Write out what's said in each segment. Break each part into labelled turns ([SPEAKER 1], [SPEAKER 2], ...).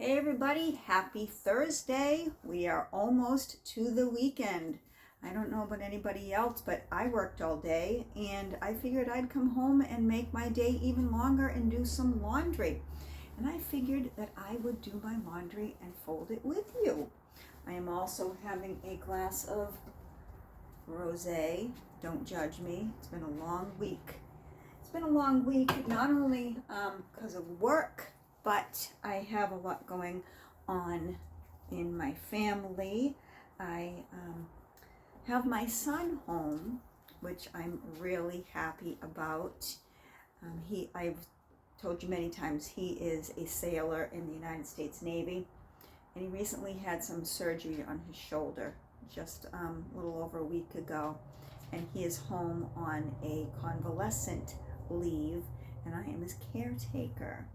[SPEAKER 1] Hey everybody, happy Thursday. We are almost to the weekend. I don't know about anybody else, but I worked all day and I figured I'd come home and make my day even longer and do some laundry. And I figured that I would do my laundry and fold it with you. I am also having a glass of rosé. Don't judge me. It's been a long week. It's been a long week, not only because of work, but I have a lot going on in my family. I have my son home, which I'm really happy about. I've told you many times, he is a sailor in the United States Navy, and he recently had some surgery on his shoulder just a little over a week ago, and he is home on a convalescent leave, and I am his caretaker.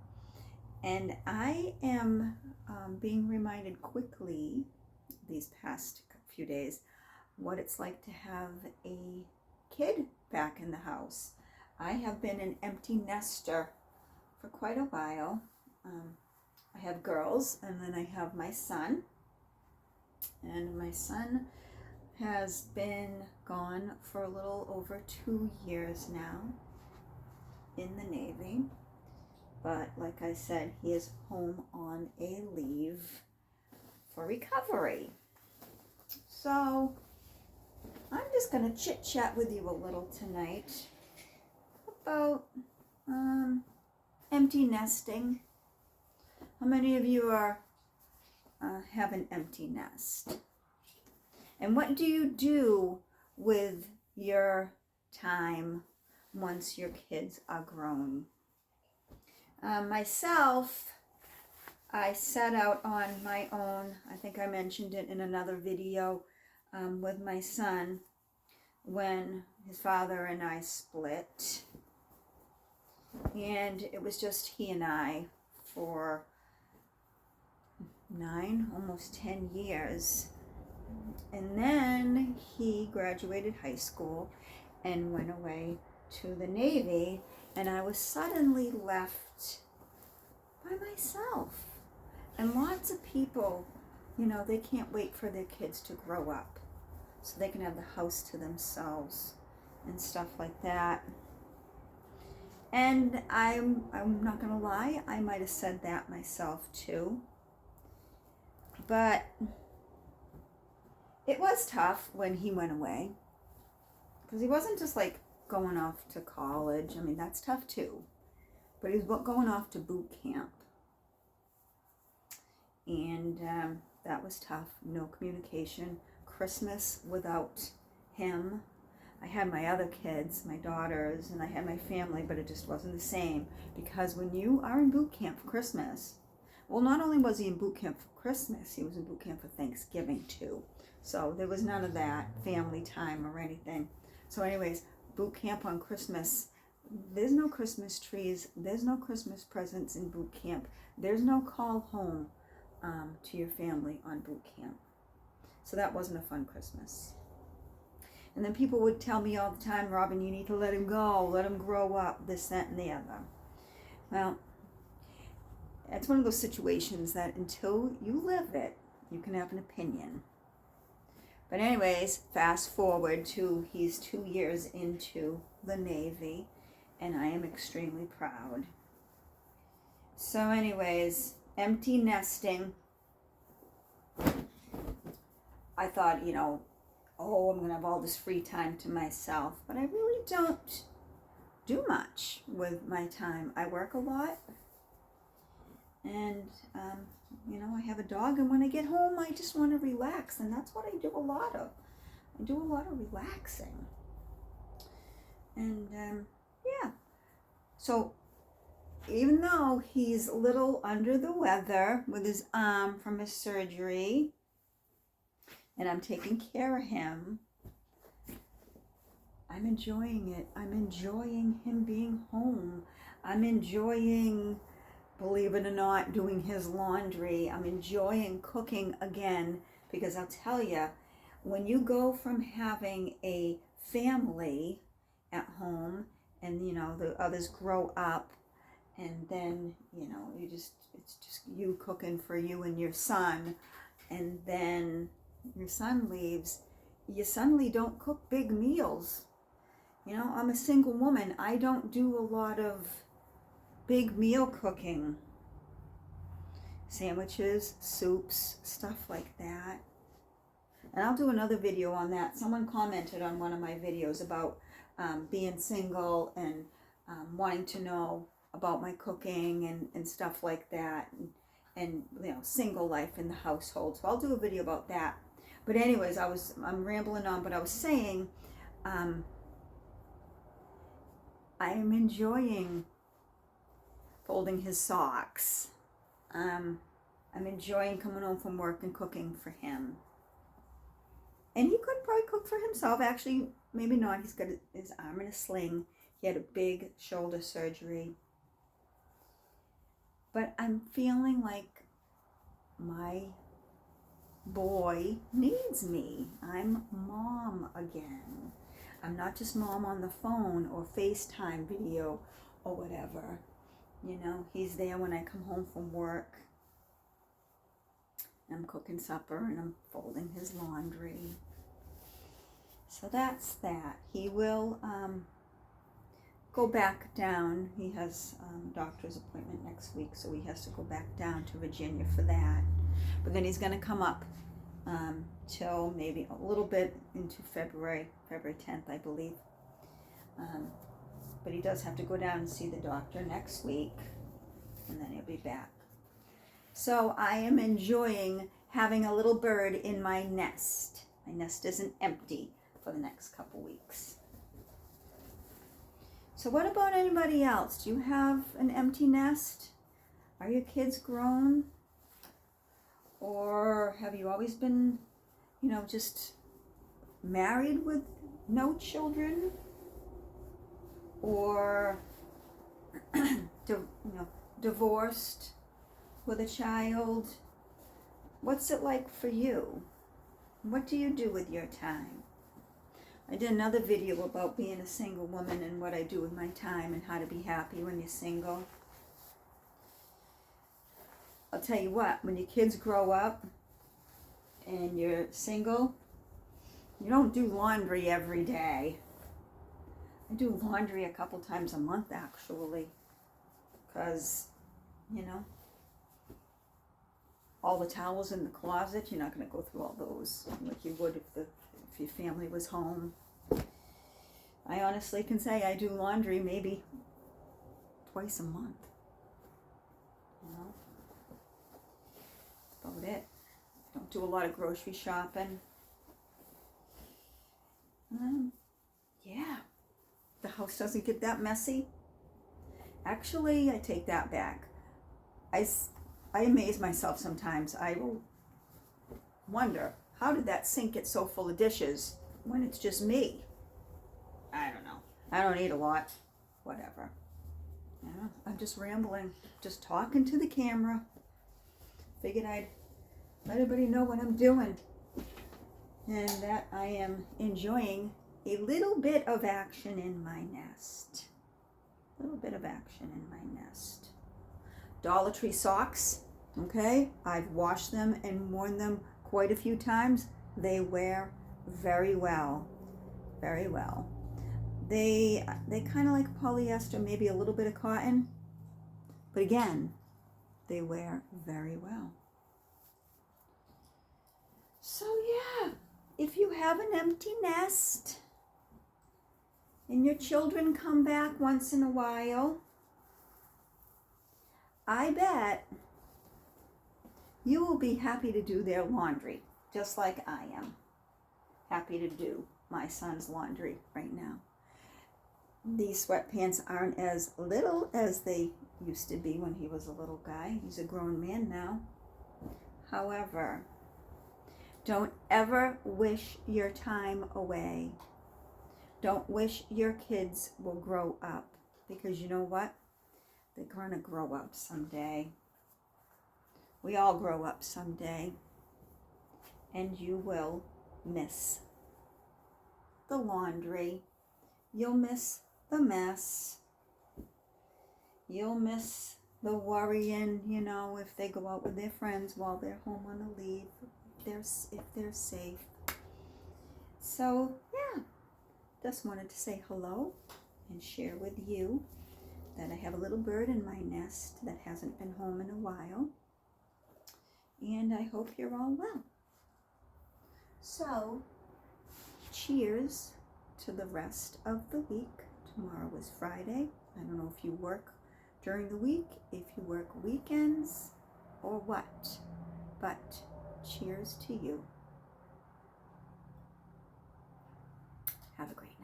[SPEAKER 1] And I am being reminded quickly these past few days what it's like to have a kid back in the house. I have been an empty nester for quite a while. I have girls, and then I have my son. And my son has been gone for a little over 2 years now in the Navy. But like I said, he is home on a leave for recovery. So I'm just going to chit chat with you a little tonight about empty nesting. How many of you have an empty nest? And what do you do with your time once your kids are grown? Myself, I set out on my own. I think I mentioned it in another video with my son when his father and I split. And it was just he and I for 9, almost 10 years. And then he graduated high school and went away to the Navy, and I was suddenly left by myself. And lots of people, they can't wait for their kids to grow up so they can have the house to themselves and stuff like that. And I'm not gonna lie, I might have said that myself too. But it was tough when he went away, because he wasn't just like going off to college. I mean, that's tough too. But he was going off to boot camp. And that was tough. No communication. Christmas without him. I had my other kids, my daughters, and I had my family, but it just wasn't the same. Because when you are in boot camp for Christmas, well, not only was he in boot camp for Christmas, he was in boot camp for Thanksgiving too. So there was none of that family time or anything. So anyways, boot camp on Christmas, there's no Christmas trees, there's no Christmas presents in boot camp, there's no call home to your family on boot camp. So that wasn't a fun Christmas. And then people would tell me all the time, Robin, you need to let him go, let him grow up, this, that, and the other. Well, it's one of those situations that until you live it, you can have an opinion. But anyways, fast forward to he's 2 years into the Navy, and I am extremely proud. So anyways, empty nesting. I thought, I'm going to have all this free time to myself, but I really don't do much with my time. I work a lot, and I have a dog, and when I get home, I just want to relax, and that's what I do a lot of. I do a lot of relaxing. And, yeah. So, even though he's a little under the weather with his arm from his surgery, and I'm taking care of him, I'm enjoying it. I'm enjoying him being home. I'm enjoying, believe it or not, doing his laundry. I'm enjoying cooking again, because I'll tell you, when you go from having a family at home and the others grow up and then, it's just you cooking for you and your son, and then your son leaves, you suddenly don't cook big meals. I'm a single woman. I don't do a lot of big meal cooking. Sandwiches, soups, stuff like that. And I'll do another video on that. Someone commented on one of my videos about being single and wanting to know about my cooking and stuff like that, and single life in the household. So I'll do a video about that. But anyways, I'm rambling on, but I was saying I am enjoying folding his socks. I'm enjoying coming home from work and cooking for him. And he could probably cook for himself. Actually, maybe not. He's got his arm in a sling. He had a big shoulder surgery. But I'm feeling like my boy needs me. I'm mom again. I'm not just mom on the phone or FaceTime video or whatever. He's there when I come home from work. I'm cooking supper and I'm folding his laundry. So that's that. He will go back down. He has a doctor's appointment next week, so he has to go back down to Virginia for that. But then he's going to come up till maybe a little bit into February 10th, I believe. But he does have to go down and see the doctor next week, and then he'll be back. So I am enjoying having a little bird in my nest. My nest isn't empty for the next couple weeks. So what about anybody else? Do you have an empty nest? Are your kids grown? Or have you always been, just married with no children? Or, divorced with a child? What's it like for you? What do you do with your time? I did another video about being a single woman and what I do with my time and how to be happy when you're single. I'll tell you what, when your kids grow up and you're single, you don't do laundry every day. I do laundry a couple times a month, actually, because, all the towels in the closet, you're not going to go through all those like you would if your family was home. I honestly can say I do laundry maybe twice a month. That's about it. Don't do a lot of grocery shopping. Yeah. The house doesn't get that messy. Actually, I take that back. I amaze myself sometimes. I will wonder, how did that sink get so full of dishes when it's just me? I don't know. I don't eat a lot. Whatever. I'm just rambling, just talking to the camera. Figured I'd let everybody know what I'm doing, and that I am enjoying a little bit of action in my nest. A little bit of action in my nest. Dollar Tree socks, okay? I've washed them and worn them quite a few times. They wear very well, very well. They kind of like polyester, maybe a little bit of cotton, but again, they wear very well. So yeah, if you have an empty nest and your children come back once in a while, I bet you will be happy to do their laundry, just like I am happy to do my son's laundry right now. These sweatpants aren't as little as they used to be when he was a little guy. He's a grown man now. However, don't ever wish your time away. Don't wish your kids will grow up, because you know what? They're going to grow up someday. We all grow up someday. And you will miss the laundry. You'll miss the mess. You'll miss the worrying, you know, if they go out with their friends while they're home on a leave, if they're safe. So, yeah, just wanted to say hello and share with you that I have a little bird in my nest that hasn't been home in a while. And I hope you're all well. So, cheers to the rest of the week. Tomorrow is Friday. I don't know if you work during the week, if you work weekends, or what. But cheers to you. Have a great